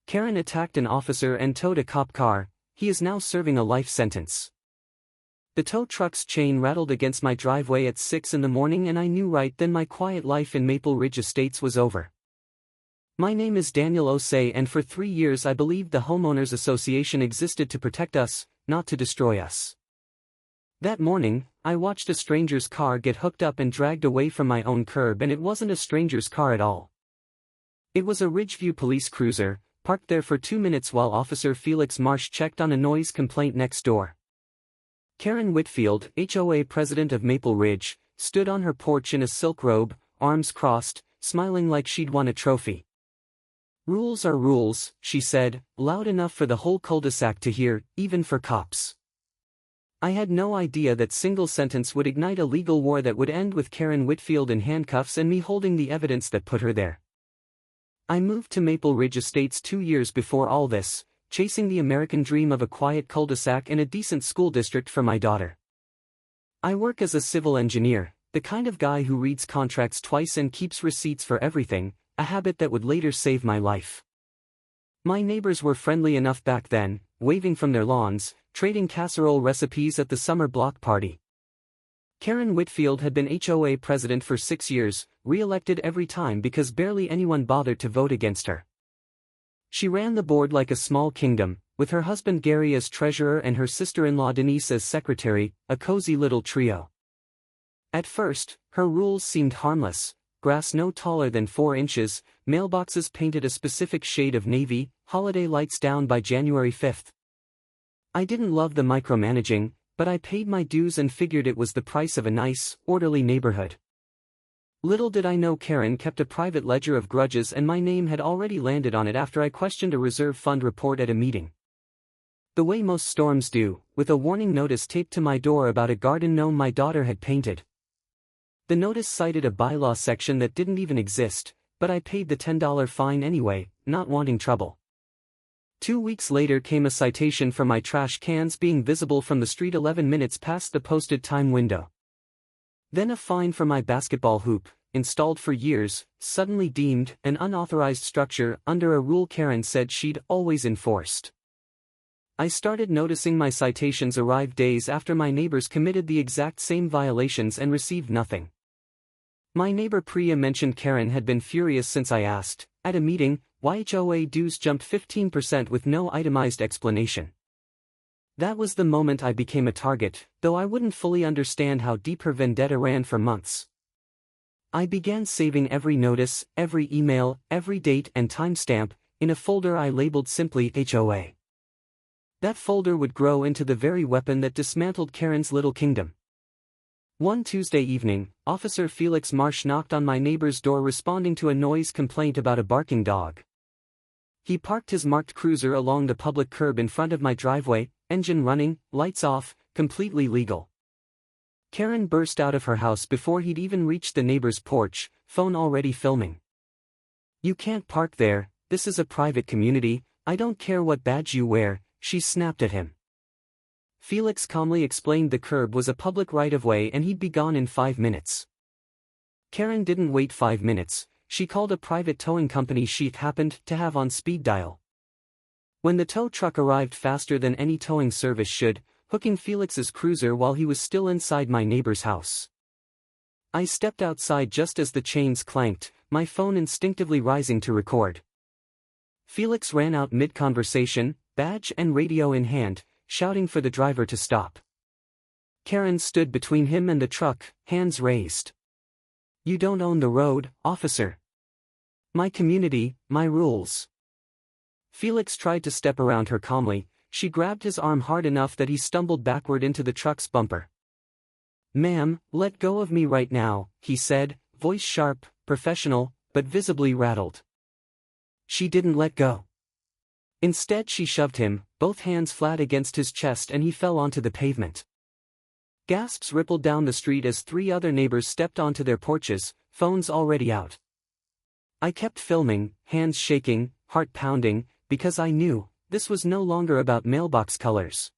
Karen attacked an officer and towed a cop car. He is now serving a life sentence. The tow truck's chain rattled against my driveway at 6 in the morning, and I knew right then my quiet life in Maple Ridge Estates was over. My name is Daniel Osei, and for 3 years I believed the Homeowners Association existed to protect us, not to destroy us. That morning, I watched a stranger's car get hooked up and dragged away from my own curb, and it wasn't a stranger's car at all. It was a Ridgeview police cruiser, parked there for 2 minutes while Officer Felix Marsh checked on a noise complaint next door. Karen Whitfield, HOA president of Maple Ridge, stood on her porch in a silk robe, arms crossed, smiling like she'd won a trophy. "Rules are rules," she said, loud enough for the whole cul-de-sac to hear, even for cops. I had no idea that single sentence would ignite a legal war that would end with Karen Whitfield in handcuffs and me holding the evidence that put her there. I moved to Maple Ridge Estates 2 years before all this, chasing the American dream of a quiet cul-de-sac and a decent school district for my daughter. I work as a civil engineer, the kind of guy who reads contracts twice and keeps receipts for everything, a habit that would later save my life. My neighbors were friendly enough back then, waving from their lawns, trading casserole recipes at the summer block party. Karen Whitfield had been HOA president for 6 years, re-elected every time because barely anyone bothered to vote against her. She ran the board like a small kingdom, with her husband Gary as treasurer and her sister-in-law Denise as secretary, a cozy little trio. At first, her rules seemed harmless: grass no taller than 4 inches, mailboxes painted a specific shade of navy, holiday lights down by January 5th. I didn't love the micromanaging, but I paid my dues and figured it was the price of a nice, orderly neighborhood. Little did I know Karen kept a private ledger of grudges, and my name had already landed on it after I questioned a reserve fund report at a meeting. The way most storms do, with a warning notice taped to my door about a garden gnome my daughter had painted. The notice cited a bylaw section that didn't even exist, but I paid the $10 fine anyway, not wanting trouble. 2 weeks later came a citation for my trash cans being visible from the street 11 minutes past the posted time window. Then a fine for my basketball hoop, installed for years, suddenly deemed an unauthorized structure under a rule Karen said she'd always enforced. I started noticing my citations arrive days after my neighbors committed the exact same violations and received nothing. My neighbor Priya mentioned Karen had been furious since I asked, at a meeting, why HOA dues jumped 15% with no itemized explanation. That was the moment I became a target, though I wouldn't fully understand how deep her vendetta ran for months. I began saving every notice, every email, every date and timestamp, in a folder I labeled simply HOA. That folder would grow into the very weapon that dismantled Karen's little kingdom. One Tuesday evening, Officer Felix Marsh knocked on my neighbor's door responding to a noise complaint about a barking dog. He parked his marked cruiser along the public curb in front of my driveway, engine running, lights off, completely legal. Karen burst out of her house before he'd even reached the neighbor's porch, phone already filming. "You can't park there, this is a private community, I don't care what badge you wear," she snapped at him. Felix calmly explained the curb was a public right-of-way and he'd be gone in 5 minutes. Karen didn't wait 5 minutes, she called a private towing company she happened to have on speed dial. When the tow truck arrived faster than any towing service should, hooking Felix's cruiser while he was still inside my neighbor's house. I stepped outside just as the chains clanked, my phone instinctively rising to record. Felix ran out mid-conversation, badge and radio in hand, shouting for the driver to stop. Karen stood between him and the truck, hands raised. "You don't own the road, officer. My community, my rules." Felix tried to step around her calmly. She grabbed his arm hard enough that he stumbled backward into the truck's bumper. "Ma'am, let go of me right now," he said, voice sharp, professional, but visibly rattled. She didn't let go. Instead she shoved him, both hands flat against his chest, and he fell onto the pavement. Gasps rippled down the street as 3 other neighbors stepped onto their porches, phones already out. I kept filming, hands shaking, heart pounding, because I knew, this was no longer about mailbox colors.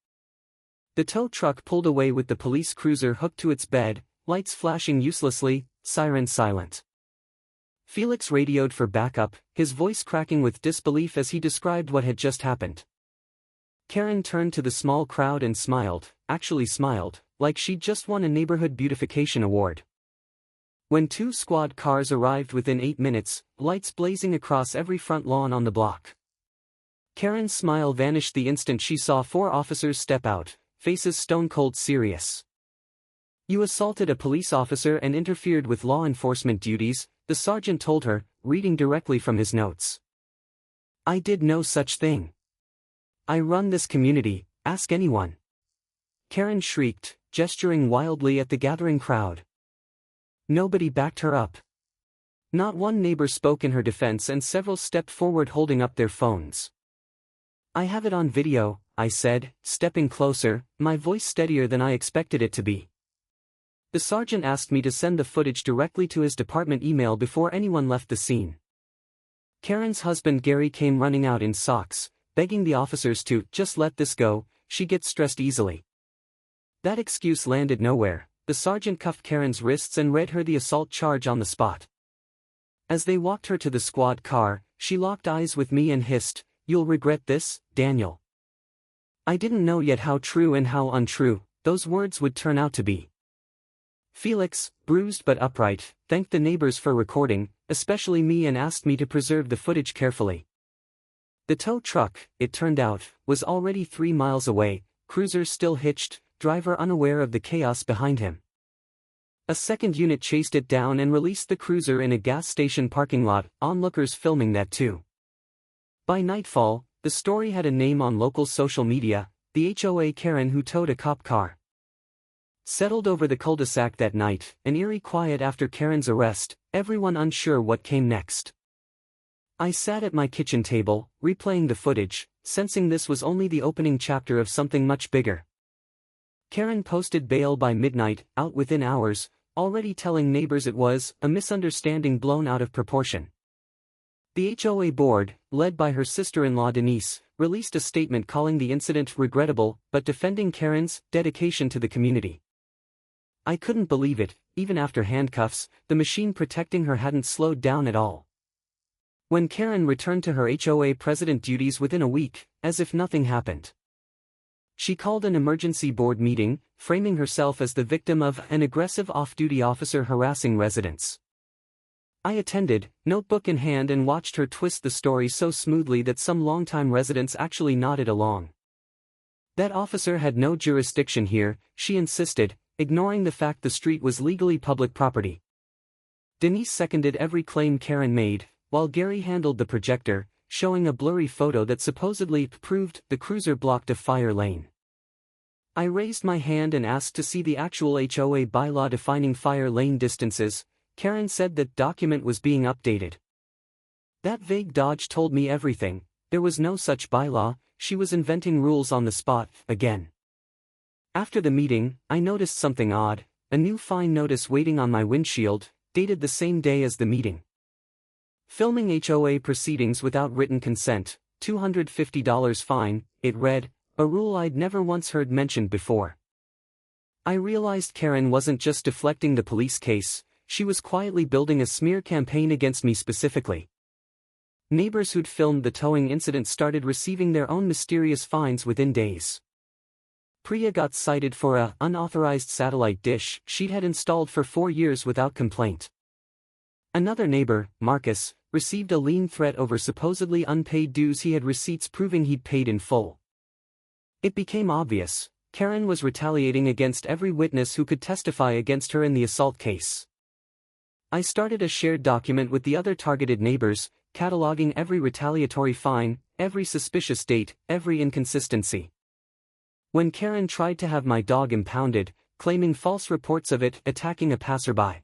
The tow truck pulled away with the police cruiser hooked to its bed, lights flashing uselessly, siren silent. Felix radioed for backup, his voice cracking with disbelief as he described what had just happened. Karen turned to the small crowd and smiled, actually smiled, like she'd just won a neighborhood beautification award. When 2 squad cars arrived within 8 minutes, lights blazing across every front lawn on the block. Karen's smile vanished the instant she saw 4 officers step out, faces stone-cold serious. "You assaulted a police officer and interfered with law enforcement duties," the sergeant told her, reading directly from his notes. "I did no such thing. I run this community, ask anyone." Karen shrieked, gesturing wildly at the gathering crowd. Nobody backed her up. Not one neighbor spoke in her defense and several stepped forward holding up their phones. "I have it on video," I said, stepping closer, my voice steadier than I expected it to be. The sergeant asked me to send the footage directly to his department email before anyone left the scene. Karen's husband Gary came running out in socks, begging the officers to just let this go, she gets stressed easily. That excuse landed nowhere. The sergeant cuffed Karen's wrists and read her the assault charge on the spot. As they walked her to the squad car, she locked eyes with me and hissed, "You'll regret this, Daniel." I didn't know yet how true and how untrue those words would turn out to be. Felix, bruised but upright, thanked the neighbors for recording, especially me, and asked me to preserve the footage carefully. The tow truck, it turned out, was already 3 miles away, cruiser still hitched, driver unaware of the chaos behind him. A second unit chased it down and released the cruiser in a gas station parking lot, onlookers filming that too. By nightfall, the story had a name on local social media, the HOA Karen who towed a cop car. Settled over the cul-de-sac that night, an eerie quiet after Karen's arrest, everyone unsure what came next. I sat at my kitchen table, replaying the footage, sensing this was only the opening chapter of something much bigger. Karen posted bail by midnight, out within hours, already telling neighbors it was a misunderstanding blown out of proportion. The HOA board, led by her sister-in-law Denise, released a statement calling the incident regrettable, but defending Karen's dedication to the community. I couldn't believe it, even after handcuffs, the machine protecting her hadn't slowed down at all. When Karen returned to her HOA president duties within a week, as if nothing happened. She called an emergency board meeting, framing herself as the victim of an aggressive off-duty officer harassing residents. I attended, notebook in hand, and watched her twist the story so smoothly that some longtime residents actually nodded along. That officer had no jurisdiction here, she insisted, ignoring the fact the street was legally public property. Denise seconded every claim Karen made, while Gary handled the projector, showing a blurry photo that supposedly proved the cruiser blocked a fire lane. I raised my hand and asked to see the actual HOA bylaw defining fire lane distances. Karen said that document was being updated. That vague dodge told me everything. There was no such bylaw, she was inventing rules on the spot, again. After the meeting, I noticed something odd, a new fine notice waiting on my windshield, dated the same day as the meeting. Filming HOA proceedings without written consent, $250 fine, it read, a rule I'd never once heard mentioned before. I realized Karen wasn't just deflecting the police case, she was quietly building a smear campaign against me specifically. Neighbors who'd filmed the towing incident started receiving their own mysterious fines within days. Priya got cited for a unauthorized satellite dish she'd had installed for 4 years without complaint. Another neighbor, Marcus, received a lien threat over supposedly unpaid dues he had receipts proving he'd paid in full. It became obvious, Karen was retaliating against every witness who could testify against her in the assault case. I started a shared document with the other targeted neighbors, cataloging every retaliatory fine, every suspicious date, every inconsistency. When Karen tried to have my dog impounded, claiming false reports of it attacking a passerby.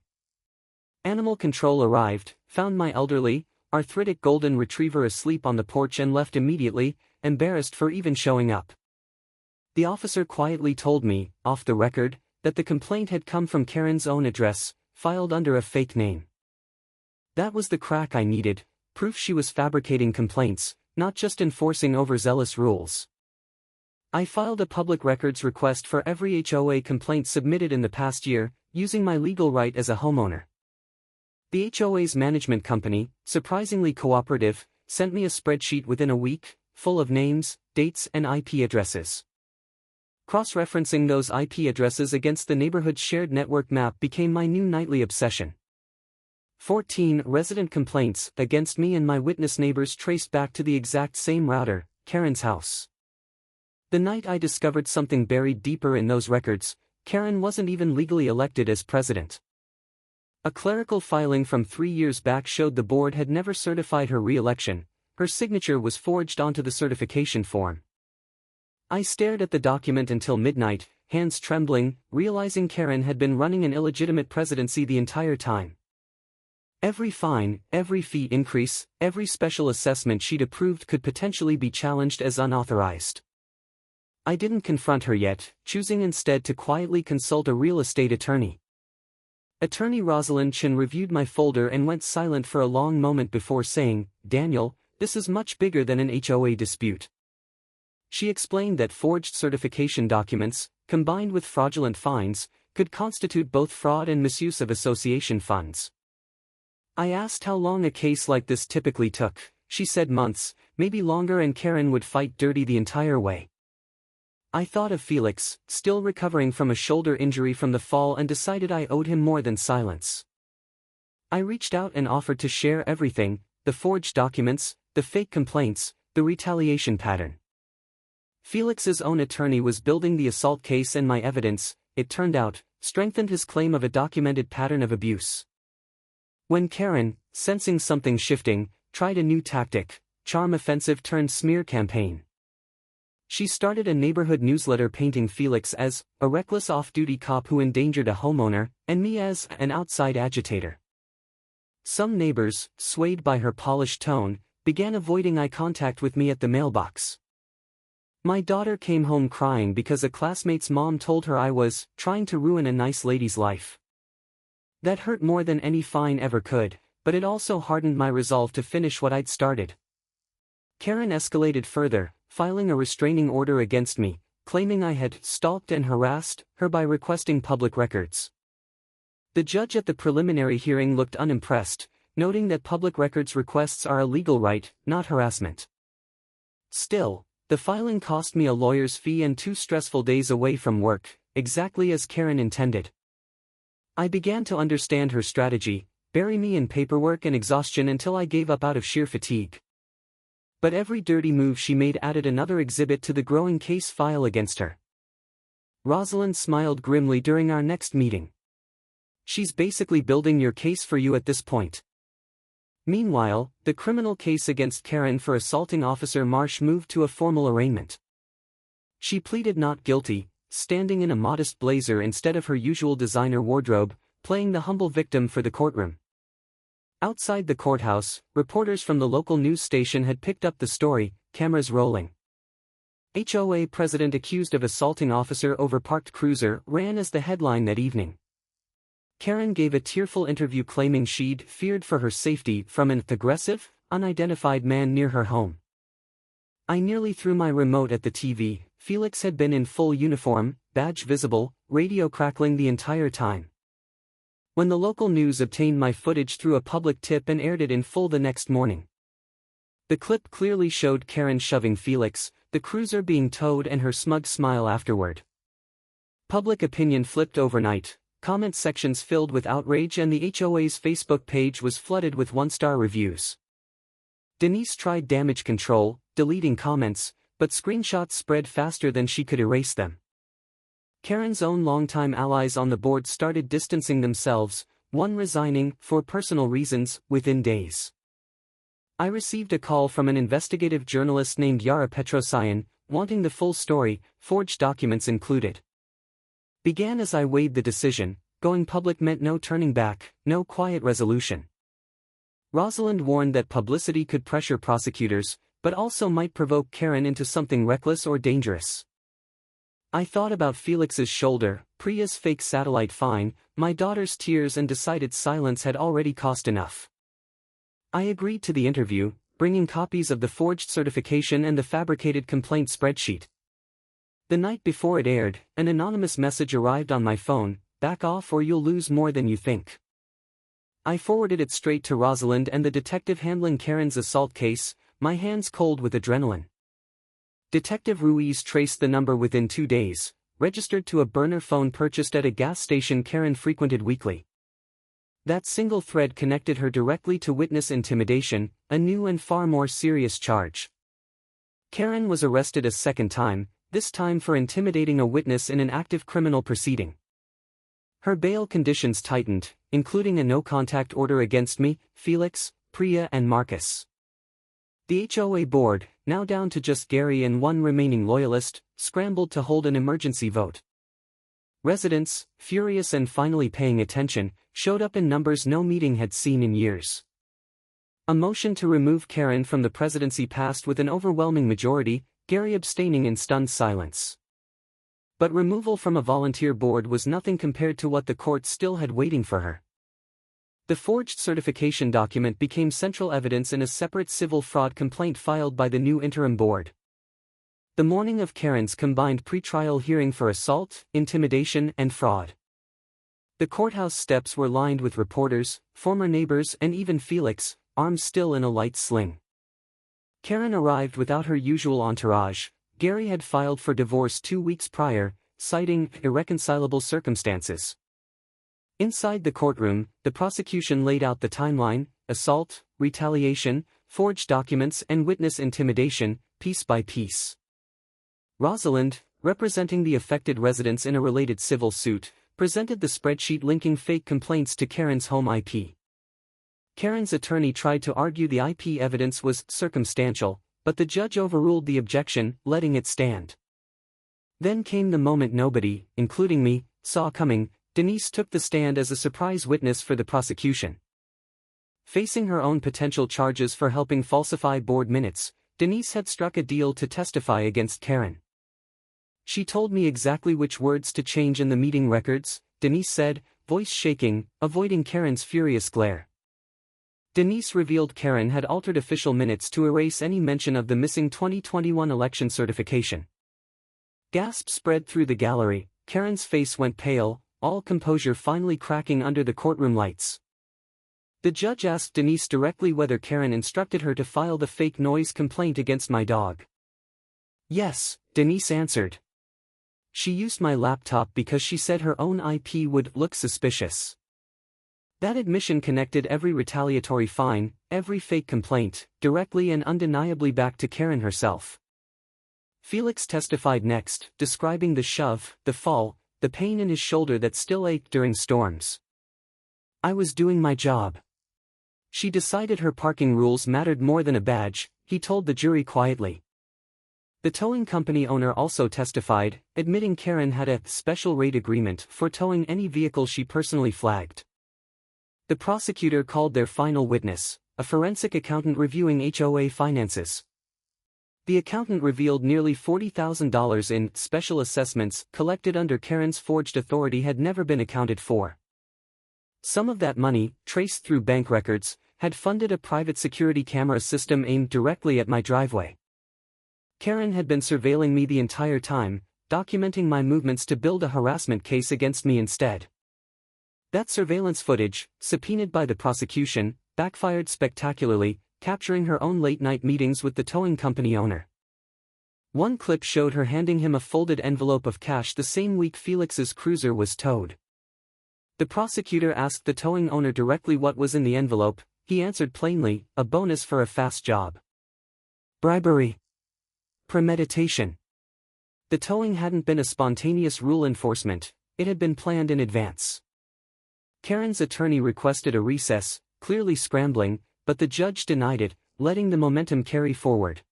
Animal control arrived, found my elderly, arthritic golden retriever asleep on the porch and left immediately, embarrassed for even showing up. The officer quietly told me, off the record, that the complaint had come from Karen's own address, filed under a fake name. That was the crack I needed, proof she was fabricating complaints, not just enforcing overzealous rules. I filed a public records request for every HOA complaint submitted in the past year, using my legal right as a homeowner. The HOA's management company, surprisingly cooperative, sent me a spreadsheet within a week, full of names, dates, and IP addresses. Cross-referencing those IP addresses against the neighborhood's shared network map became my new nightly obsession. 14 resident complaints against me and my witness neighbors traced back to the exact same router, Karen's house. The night I discovered something buried deeper in those records, Karen wasn't even legally elected as president. A clerical filing from 3 years back showed the board had never certified her re-election. Her signature was forged onto the certification form. I stared at the document until midnight, hands trembling, realizing Karen had been running an illegitimate presidency the entire time. Every fine, every fee increase, every special assessment she'd approved could potentially be challenged as unauthorized. I didn't confront her yet, choosing instead to quietly consult a real estate attorney. Attorney Rosalind Chin reviewed my folder and went silent for a long moment before saying, "Daniel, this is much bigger than an HOA dispute." She explained that forged certification documents, combined with fraudulent fines, could constitute both fraud and misuse of association funds. I asked how long a case like this typically took. She said months, maybe longer, and Karen would fight dirty the entire way. I thought of Felix, still recovering from a shoulder injury from the fall, and decided I owed him more than silence. I reached out and offered to share everything: the forged documents, the fake complaints, the retaliation pattern. Felix's own attorney was building the assault case, and my evidence, it turned out, strengthened his claim of a documented pattern of abuse. When Karen, sensing something shifting, tried a new tactic: charm offensive turned smear campaign. She started a neighborhood newsletter painting Felix as a reckless off-duty cop who endangered a homeowner, and me as an outside agitator. Some neighbors, swayed by her polished tone, began avoiding eye contact with me at the mailbox. My daughter came home crying because a classmate's mom told her I was trying to ruin a nice lady's life. That hurt more than any fine ever could, but it also hardened my resolve to finish what I'd started. Karen escalated further, filing a restraining order against me, claiming I had stalked and harassed her by requesting public records. The judge at the preliminary hearing looked unimpressed, noting that public records requests are a legal right, not harassment. Still, the filing cost me a lawyer's fee and 2 stressful days away from work, exactly as Karen intended. I began to understand her strategy: bury me in paperwork and exhaustion until I gave up out of sheer fatigue. But every dirty move she made added another exhibit to the growing case file against her. Rosalind smiled grimly during our next meeting. "She's basically building your case for you at this point." Meanwhile, the criminal case against Karen for assaulting Officer Marsh moved to a formal arraignment. She pleaded not guilty, standing in a modest blazer instead of her usual designer wardrobe, playing the humble victim for the courtroom. Outside the courthouse, reporters from the local news station had picked up the story, cameras rolling. HOA president accused of assaulting officer over parked cruiser ran as the headline that evening. Karen gave a tearful interview claiming she'd feared for her safety from an aggressive, unidentified man near her home. I nearly threw my remote at the TV. Felix had been in full uniform, badge visible, radio crackling the entire time. When the local news obtained my footage through a public tip and aired it in full the next morning. The clip clearly showed Karen shoving Felix, the cruiser being towed, and her smug smile afterward. Public opinion flipped overnight. Comment sections filled with outrage, and the HOA's Facebook page was flooded with 1-star reviews. Denise tried damage control, deleting comments, but screenshots spread faster than she could erase them. Karen's own longtime allies on the board started distancing themselves, one resigning, for personal reasons, within days. I received a call from an investigative journalist named Yara Petrosyan, wanting the full story, forged documents included. Began as I weighed the decision: going public meant no turning back, no quiet resolution. Rosalind warned that publicity could pressure prosecutors, but also might provoke Karen into something reckless or dangerous. I thought about Felix's shoulder, Priya's fake satellite fine, my daughter's tears, and decided silence had already cost enough. I agreed to the interview, bringing copies of the forged certification and the fabricated complaint spreadsheet. The night before it aired, an anonymous message arrived on my phone: "Back off or you'll lose more than you think." I forwarded it straight to Rosalind and the detective handling Karen's assault case, my hands cold with adrenaline. Detective Ruiz traced the number within 2 days, registered to a burner phone purchased at a gas station Karen frequented weekly. That single thread connected her directly to witness intimidation, a new and far more serious charge. Karen was arrested a second time, this time for intimidating a witness in an active criminal proceeding. Her bail conditions tightened, including a no-contact order against me, Felix, Priya and Marcus. The HOA board, now down to just Gary and one remaining loyalist, scrambled to hold an emergency vote. Residents, furious and finally paying attention, showed up in numbers no meeting had seen in years. A motion to remove Karen from the presidency passed with an overwhelming majority, Gary abstaining in stunned silence. But removal from a volunteer board was nothing compared to what the court still had waiting for her. The forged certification document became central evidence in a separate civil fraud complaint filed by the new interim board. The morning of Karen's combined pretrial hearing for assault, intimidation, and fraud. The courthouse steps were lined with reporters, former neighbors, and even Felix, arms still in a light sling. Karen arrived without her usual entourage. Gary had filed for divorce 2 weeks prior, citing irreconcilable circumstances. Inside the courtroom, the prosecution laid out the timeline: assault, retaliation, forged documents, and witness intimidation, piece by piece. Rosalind, representing the affected residents in a related civil suit, presented the spreadsheet linking fake complaints to Karen's home IP. Karen's attorney tried to argue the IP evidence was circumstantial, but the judge overruled the objection, letting it stand. Then came the moment nobody, including me, saw coming. Denise took the stand as a surprise witness for the prosecution. Facing her own potential charges for helping falsify board minutes, Denise had struck a deal to testify against Karen. She told me exactly which words to change in the meeting records, Denise said, voice shaking, avoiding Karen's furious glare. Denise revealed Karen had altered official minutes to erase any mention of the missing 2021 election certification. Gasps spread through the gallery. Karen's face went pale, all composure finally cracking under the courtroom lights. The judge asked Denise directly whether Karen instructed her to file the fake noise complaint against my dog. Yes, Denise answered. She used my laptop because she said her own IP would look suspicious. That admission connected every retaliatory fine, every fake complaint, directly and undeniably back to Karen herself. Felix testified next, describing the shove, the fall, the pain in his shoulder that still ached during storms. I was doing my job. She decided her parking rules mattered more than a badge, he told the jury quietly. The towing company owner also testified, admitting Karen had a special rate agreement for towing any vehicle she personally flagged. The prosecutor called their final witness, a forensic accountant reviewing HOA finances. The accountant revealed nearly $40,000 in special assessments collected under Karen's forged authority had never been accounted for. Some of that money, traced through bank records, had funded a private security camera system aimed directly at my driveway. Karen had been surveilling me the entire time, documenting my movements to build a harassment case against me instead. That surveillance footage, subpoenaed by the prosecution, backfired spectacularly, capturing her own late-night meetings with the towing company owner. One clip showed her handing him a folded envelope of cash the same week Felix's cruiser was towed. The prosecutor asked the towing owner directly what was in the envelope. He answered plainly, a bonus for a fast job. Bribery. Premeditation. The towing hadn't been a spontaneous rule enforcement, it had been planned in advance. Karen's attorney requested a recess, clearly scrambling, but the judge denied it, letting the momentum carry forward.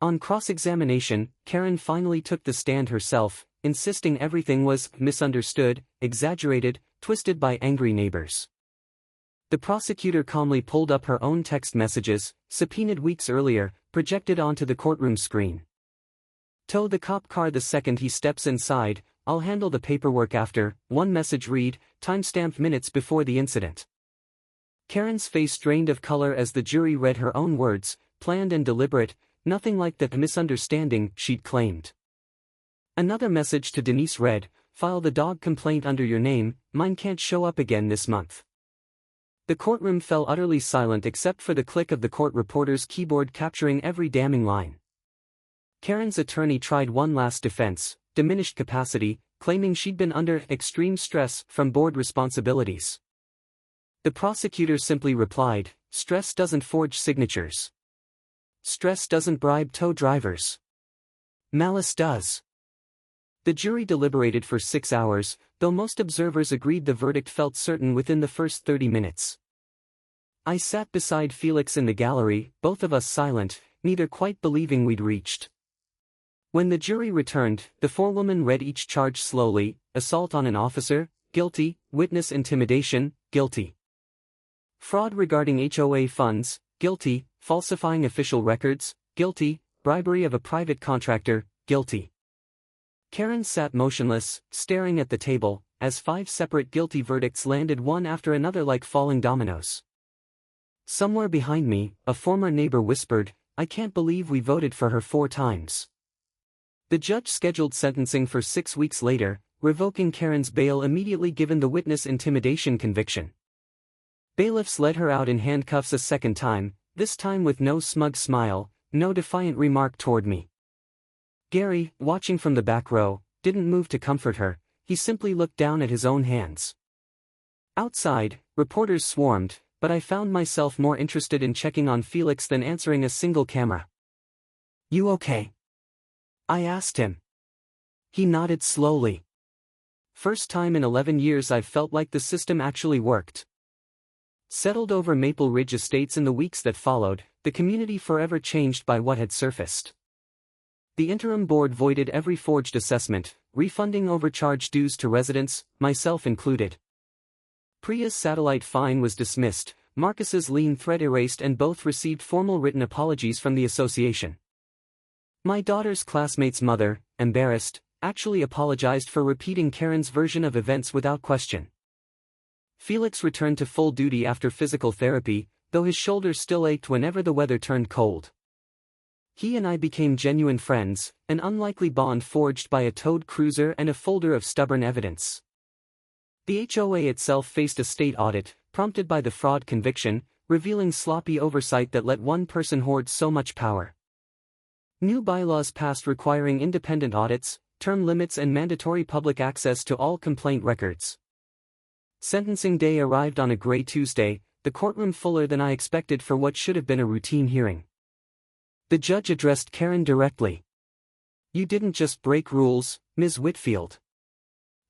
On cross-examination, Karen finally took the stand herself, insisting everything was misunderstood, exaggerated, twisted by angry neighbors. The prosecutor calmly pulled up her own text messages, subpoenaed weeks earlier, projected onto the courtroom screen. Tow the cop car the second he steps inside, I'll handle the paperwork after. One message read, timestamped minutes before the incident. Karen's face drained of color as the jury read her own words, planned and deliberate, nothing like that misunderstanding she'd claimed. Another message to Denise read, file the dog complaint under your name, mine can't show up again this month. The courtroom fell utterly silent except for the click of the court reporter's keyboard capturing every damning line. Karen's attorney tried one last defense, diminished capacity, claiming she'd been under extreme stress from board responsibilities. The prosecutor simply replied, "Stress doesn't forge signatures. Stress doesn't bribe tow drivers. Malice does." The jury deliberated for 6 hours, though most observers agreed the verdict felt certain within the first 30 minutes. I sat beside Felix in the gallery, both of us silent, neither quite believing we'd reached. When the jury returned, the forewoman read each charge slowly: assault on an officer, guilty; witness intimidation, guilty; fraud regarding HOA funds, guilty; falsifying official records, guilty; bribery of a private contractor, guilty. Karen sat motionless, staring at the table, as 5 separate guilty verdicts landed one after another like falling dominoes. Somewhere behind me, a former neighbor whispered, "I can't believe we voted for her 4 times." The judge scheduled sentencing for 6 weeks later, revoking Karen's bail immediately given the witness intimidation conviction. Bailiffs led her out in handcuffs a second time, this time with no smug smile, no defiant remark toward me. Gary, watching from the back row, didn't move to comfort her, he simply looked down at his own hands. Outside, reporters swarmed, but I found myself more interested in checking on Felix than answering a single camera. "You okay?" I asked him. He nodded slowly. "First time in 11 years I've felt like the system actually worked." Settled over Maple Ridge Estates in the weeks that followed, the community forever changed by what had surfaced. The interim board voided every forged assessment, refunding overcharged dues to residents, myself included. Priya's satellite fine was dismissed, Marcus's lien threat erased, and both received formal written apologies from the association. My daughter's classmate's mother, embarrassed, actually apologized for repeating Karen's version of events without question. Felix returned to full duty after physical therapy, though his shoulders still ached whenever the weather turned cold. He and I became genuine friends, an unlikely bond forged by a towed cruiser and a folder of stubborn evidence. The HOA itself faced a state audit, prompted by the fraud conviction, revealing sloppy oversight that let one person hoard so much power. New bylaws passed requiring independent audits, term limits, and mandatory public access to all complaint records. Sentencing day arrived on a gray Tuesday, the courtroom fuller than I expected for what should have been a routine hearing. The judge addressed Karen directly. "You didn't just break rules, Ms. Whitfield.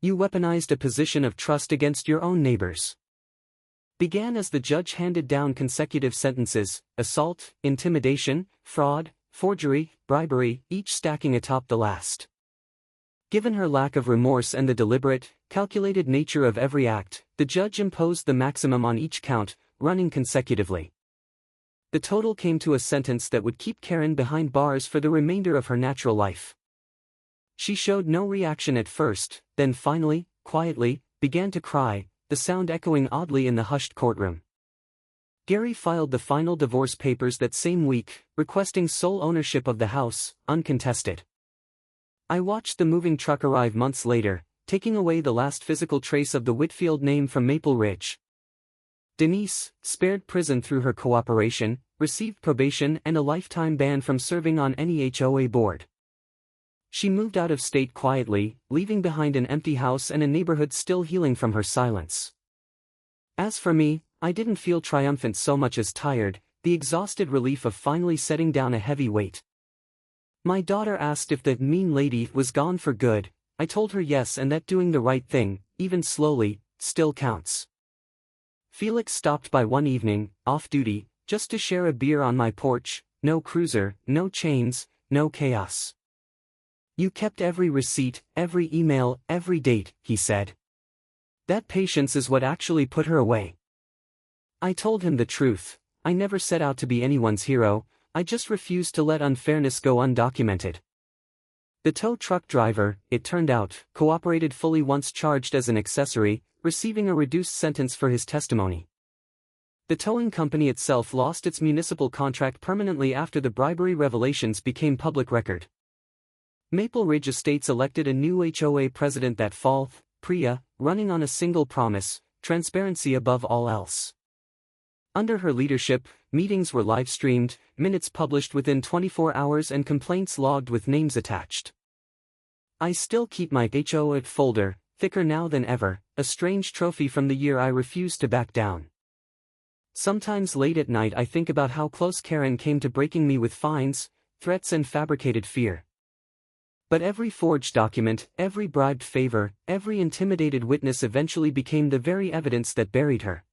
You weaponized a position of trust against your own neighbors." Began as the judge handed down consecutive sentences: assault, intimidation, fraud, forgery, bribery, each stacking atop the last. Given her lack of remorse and the deliberate, calculated nature of every act, the judge imposed the maximum on each count, running consecutively. The total came to a sentence that would keep Karen behind bars for the remainder of her natural life. She showed no reaction at first, then finally, quietly, began to cry, the sound echoing oddly in the hushed courtroom. Gary filed the final divorce papers that same week, requesting sole ownership of the house, uncontested. I watched the moving truck arrive months later, taking away the last physical trace of the Whitfield name from Maple Ridge. Denise, spared prison through her cooperation, received probation and a lifetime ban from serving on any HOA board. She moved out of state quietly, leaving behind an empty house and a neighborhood still healing from her silence. As for me, I didn't feel triumphant so much as tired, the exhausted relief of finally setting down a heavy weight. My daughter asked if the mean lady was gone for good. I told her yes, and that doing the right thing, even slowly, still counts. Felix stopped by one evening, off duty, just to share a beer on my porch. No cruiser, no chains, no chaos. "You kept every receipt, every email, every date," he said. "That patience is what actually put her away." I told him the truth. I never set out to be anyone's hero, I just refused to let unfairness go undocumented. The tow truck driver, it turned out, cooperated fully once charged as an accessory, receiving a reduced sentence for his testimony. The towing company itself lost its municipal contract permanently after the bribery revelations became public record. Maple Ridge Estates elected a new HOA president that fall, Priya, running on a single promise: transparency above all else. Under her leadership, meetings were live-streamed, minutes published within 24 hours and complaints logged with names attached. I still keep my HOA folder, thicker now than ever, a strange trophy from the year I refused to back down. Sometimes late at night I think about how close Karen came to breaking me with fines, threats and fabricated fear. But every forged document, every bribed favor, every intimidated witness eventually became the very evidence that buried her.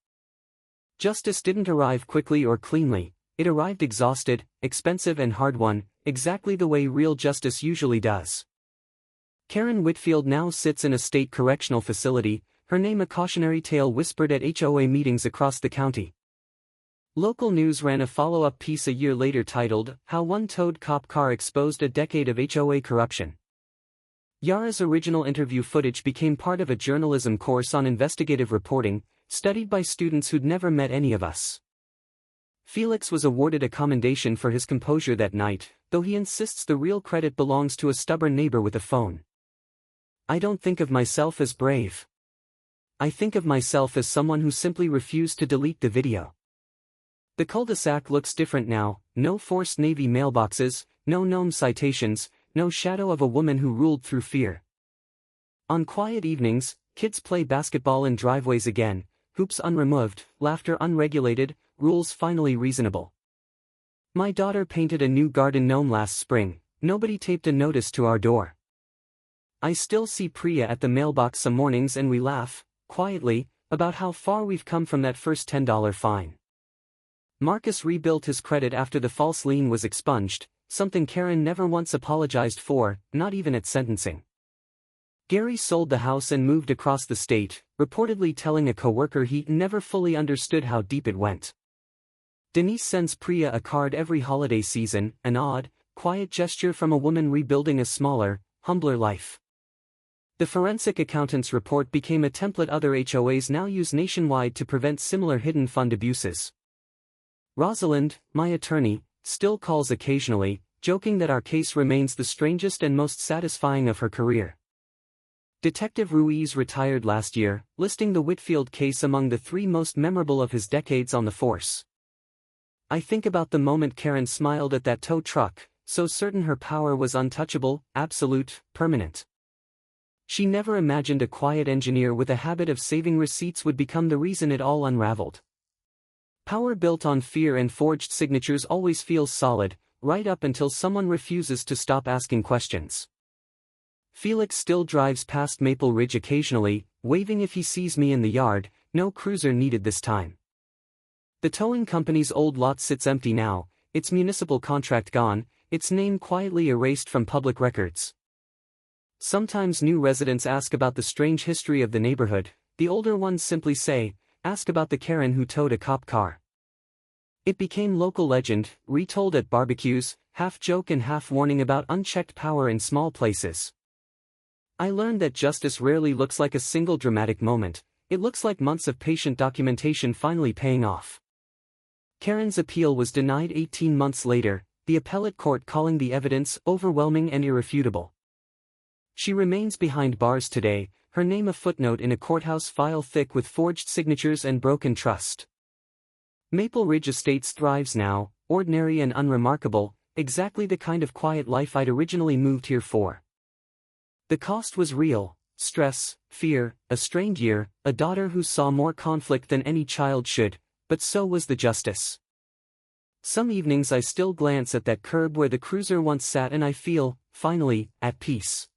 Justice didn't arrive quickly or cleanly, it arrived exhausted, expensive and hard-won, exactly the way real justice usually does. Karen Whitfield now sits in a state correctional facility, her name a cautionary tale whispered at HOA meetings across the county. Local news ran a follow-up piece a year later titled, "How One Towed Cop Car Exposed a Decade of HOA Corruption." Yara's original interview footage became part of a journalism course on investigative reporting, studied by students who'd never met any of us. Felix was awarded a commendation for his composure that night, though he insists the real credit belongs to a stubborn neighbor with a phone. I don't think of myself as brave. I think of myself as someone who simply refused to delete the video. The cul-de-sac looks different now, no forced Navy mailboxes, no known citations, no shadow of a woman who ruled through fear. On quiet evenings, kids play basketball in driveways again, hoops unremoved, laughter unregulated, rules finally reasonable. My daughter painted a new garden gnome last spring, nobody taped a notice to our door. I still see Priya at the mailbox some mornings and we laugh, quietly, about how far we've come from that first $10 fine. Marcus rebuilt his credit after the false lien was expunged, something Karen never once apologized for, not even at sentencing. Gary sold the house and moved across the state, reportedly telling a coworker he never fully understood how deep it went. Denise sends Priya a card every holiday season, an odd, quiet gesture from a woman rebuilding a smaller, humbler life. The forensic accountant's report became a template other HOAs now use nationwide to prevent similar hidden fund abuses. Rosalind, my attorney, still calls occasionally, joking that our case remains the strangest and most satisfying of her career. Detective Ruiz retired last year, listing the Whitfield case among the 3 most memorable of his decades on the force. I think about the moment Karen smiled at that tow truck, so certain her power was untouchable, absolute, permanent. She never imagined a quiet engineer with a habit of saving receipts would become the reason it all unraveled. Power built on fear and forged signatures always feels solid, right up until someone refuses to stop asking questions. Felix still drives past Maple Ridge occasionally, waving if he sees me in the yard, no cruiser needed this time. The towing company's old lot sits empty now, its municipal contract gone, its name quietly erased from public records. Sometimes new residents ask about the strange history of the neighborhood, the older ones simply say, "Ask about the Karen who towed a cop car." It became local legend, retold at barbecues, half joke and half warning about unchecked power in small places. I learned that justice rarely looks like a single dramatic moment, it looks like months of patient documentation finally paying off. Karen's appeal was denied 18 months later, the appellate court calling the evidence overwhelming and irrefutable. She remains behind bars today, her name a footnote in a courthouse file thick with forged signatures and broken trust. Maple Ridge Estates thrives now, ordinary and unremarkable, exactly the kind of quiet life I'd originally moved here for. The cost was real: stress, fear, a strained year, a daughter who saw more conflict than any child should, but so was the justice. Some evenings I still glance at that curb where the cruiser once sat and I feel, finally, at peace.